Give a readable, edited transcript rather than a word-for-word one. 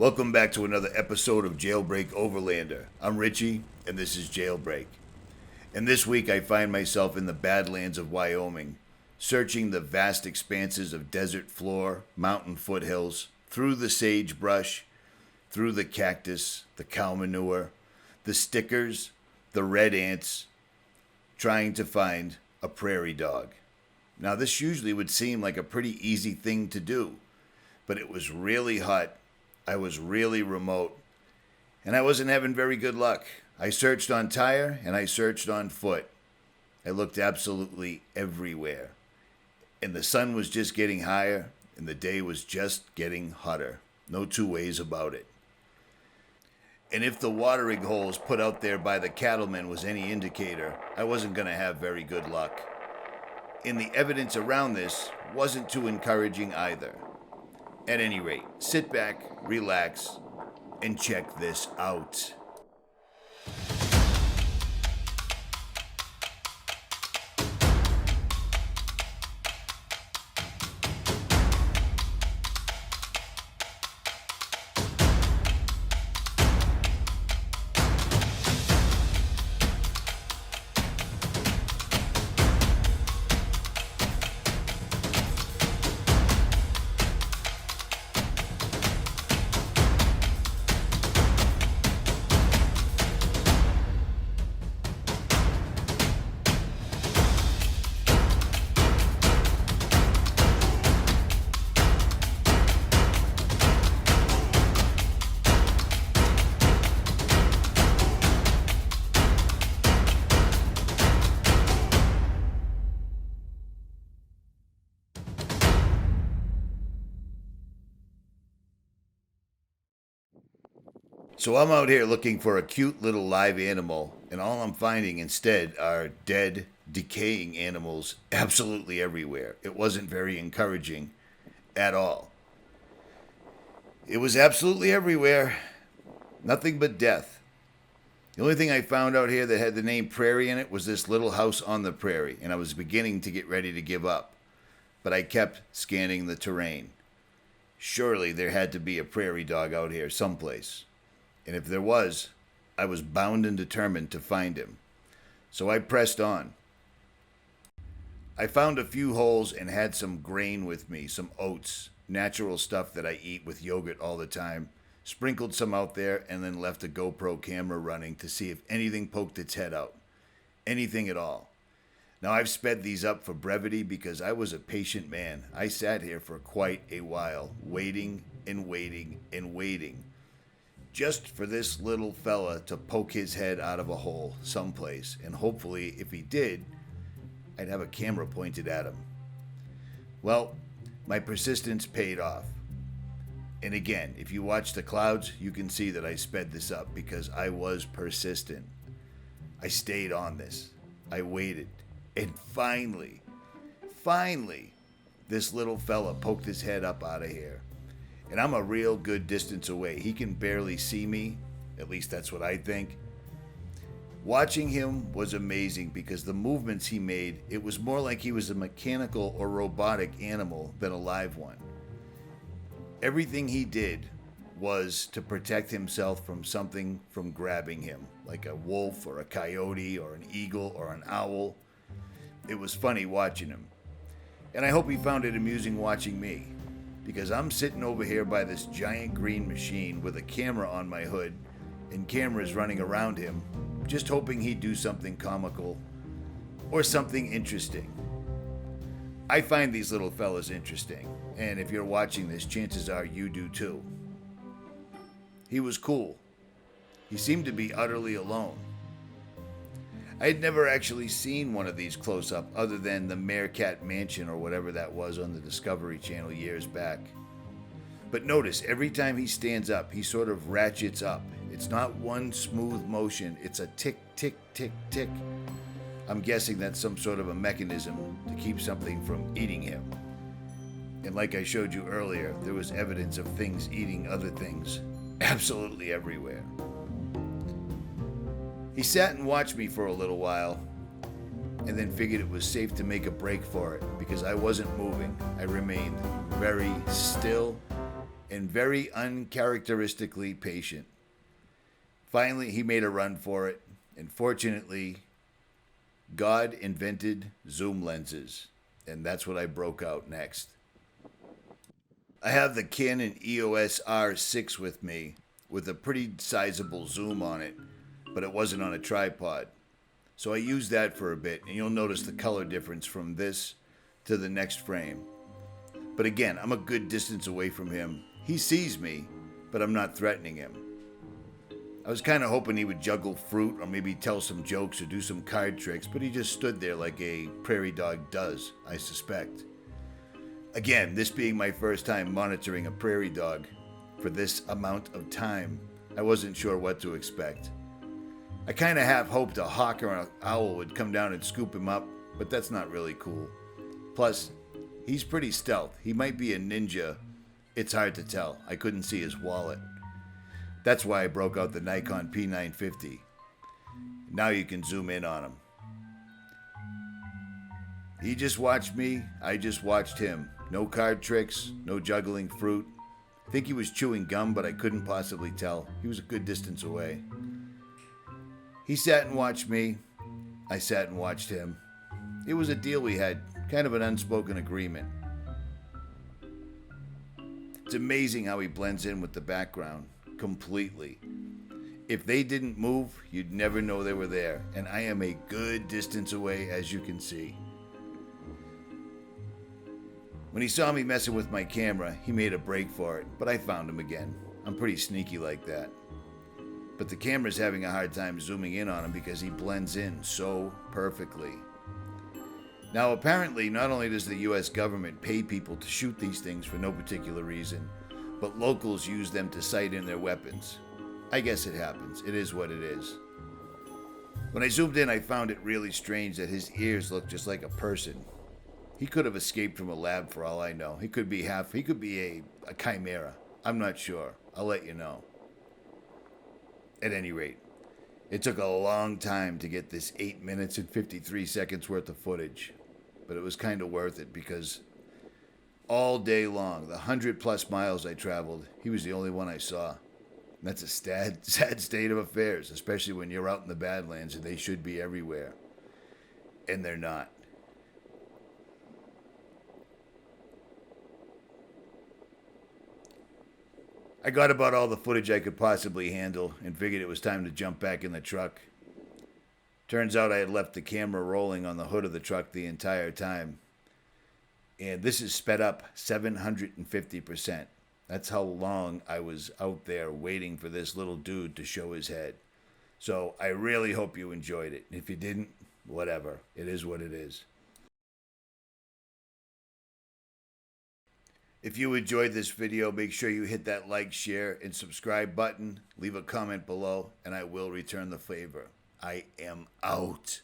Welcome back to another episode of JailBreak Overlander. I'm Richie, and this is JailBreak. And this week I find myself in the Badlands of Wyoming, searching the vast expanses of desert floor, mountain foothills, through the sagebrush, through the cactus, the cow manure, the stickers, the red ants, trying to find a prairie dog. Now this usually would seem like a pretty easy thing to do, but it was really hot. I was really remote, and I wasn't having very good luck. I searched on tire, and I searched on foot. I looked absolutely everywhere, and the sun was just getting higher, and the day was just getting hotter. No two ways about it. And if the watering holes put out there by the cattlemen was any indicator, I wasn't going to have very good luck. And the evidence around this wasn't too encouraging either. At any rate, sit back, relax, and check this out. So I'm out here looking for a cute little live animal, and all I'm finding instead are dead, decaying animals absolutely everywhere. It wasn't very encouraging at all. It was absolutely everywhere. Nothing but death. The only thing I found out here that had the name Prairie in it was this little house on the prairie, and I was beginning to get ready to give up. But I kept scanning the terrain. Surely there had to be a prairie dog out here someplace. And if there was, I was bound and determined to find him. So I pressed on. I found a few holes and had some grain with me, some oats, natural stuff that I eat with yogurt all the time. Sprinkled some out there and then left a GoPro camera running to see if anything poked its head out. Anything at all. Now I've sped these up for brevity because I was a patient man. I sat here for quite a while, waiting and waiting and waiting. Just for this little fella to poke his head out of a hole someplace, and hopefully, if he did, I'd have a camera pointed at him. Well, my persistence paid off. And again, if you watch the clouds, you can see that I sped this up because I was persistent. I stayed on this. I waited. And finally, this little fella poked his head up out of here. And I'm a real good distance away. He can barely see me. At least that's what I think. Watching him was amazing because the movements he made, it was more like he was a mechanical or robotic animal than a live one. Everything he did was to protect himself from something from grabbing him, like a wolf or a coyote or an eagle or an owl. It was funny watching him. And I hope he found it amusing watching me. Because I'm sitting over here by this giant green machine with a camera on my hood and cameras running around him, just hoping he'd do something comical or something interesting. I find these little fellas interesting, and if you're watching this, chances are you do too. He was cool. He seemed to be utterly alone. I had never actually seen one of these close up other than the Meerkat Mansion or whatever that was on the Discovery Channel years back. But notice, every time he stands up, he sort of ratchets up. It's not one smooth motion, it's a tick, tick, tick, tick. I'm guessing that's some sort of a mechanism to keep something from eating him. And like I showed you earlier, there was evidence of things eating other things absolutely everywhere. He sat and watched me for a little while, and then figured it was safe to make a break for it because I wasn't moving. I remained very still and very uncharacteristically patient. Finally, he made a run for it, and fortunately, God invented zoom lenses, and that's what I broke out next. I have the Canon EOS R6 with me, with a pretty sizable zoom on it, but it wasn't on a tripod. So I used that for a bit, and you'll notice the color difference from this to the next frame. But again, I'm a good distance away from him. He sees me, but I'm not threatening him. I was kind of hoping he would juggle fruit or maybe tell some jokes or do some card tricks, but he just stood there like a prairie dog does, I suspect. Again, this being my first time monitoring a prairie dog for this amount of time, I wasn't sure what to expect. I kind of half hoped a hawk or an owl would come down and scoop him up, but that's not really cool. Plus, he's pretty stealth. He might be a ninja. It's hard to tell. I couldn't see his wallet. That's why I broke out the Nikon P950. Now you can zoom in on him. He just watched me. I just watched him. No card tricks, no juggling fruit. I think he was chewing gum, but I couldn't possibly tell. He was a good distance away. He sat and watched me. I sat and watched him. It was a deal we had, kind of an unspoken agreement. It's amazing how he blends in with the background, completely. If they didn't move, you'd never know they were there, and I am a good distance away, as you can see. When he saw me messing with my camera, he made a break for it, but I found him again. I'm pretty sneaky like that. But the camera's having a hard time zooming in on him because he blends in so perfectly. Now, apparently, not only does the US government pay people to shoot these things for no particular reason, but locals use them to sight in their weapons. I guess it happens. It is what it is. When I zoomed in, I found it really strange that his ears looked just like a person. He could have escaped from a lab for all I know. He could be a chimera. I'm not sure. I'll let you know. At any rate, it took a long time to get this 8 minutes and 53 seconds worth of footage. But it was kind of worth it because all day long, the 100+ miles I traveled, he was the only one I saw. And that's a sad state of affairs, especially when you're out in the Badlands and they should be everywhere. And they're not. I got about all the footage I could possibly handle and figured it was time to jump back in the truck. Turns out I had left the camera rolling on the hood of the truck the entire time. And this is sped up 750%. That's how long I was out there waiting for this little dude to show his head. So I really hope you enjoyed it. If you didn't, whatever. It is what it is. If you enjoyed this video, make sure you hit that like, share, and subscribe button. Leave a comment below, and I will return the favor. I am out.